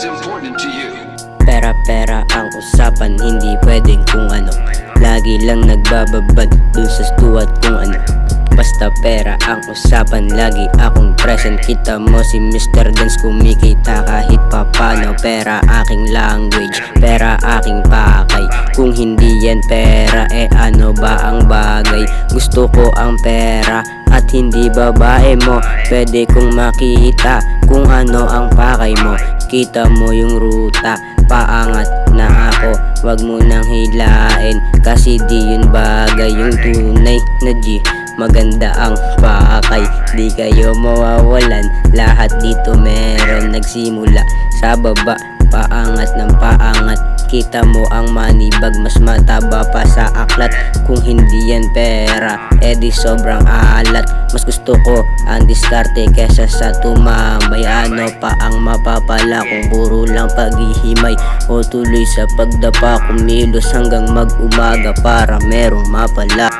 is important to you? Pera ang usapan, hindi pwedeng kung ano. Lagi lang nagbababad dun sa stuwat kung ano. Basta pera ang usapan, lagi akong present. Kita mo si Mr. Dance kumikita kahit papano. Pera aking language, pera aking pakay. Kung hindi yan pera, ano ba ang bagay? Gusto ko ang pera at hindi babae mo. Pwede kong makita kung ano ang pakay mo. Kita mo yung ruta, paangat na ako. Wag mo nang hilain, kasi di yun bagay. Yung tunay na G, maganda ang pakay. Di kayo mawawalan, lahat dito meron. Nagsimula sa baba, paangat ng paangat. Kita mo ang money bag, mas mataba pa sa aklat. Kung hindi yan pera, edi sobrang alat. Mas gusto ko ang diskarte kesa sa tumambay. Ano pa ang mapapala kung puro lang paghihimay? O tuloy sa pagdapa, kumilos hanggang mag-umaga para merong mapala.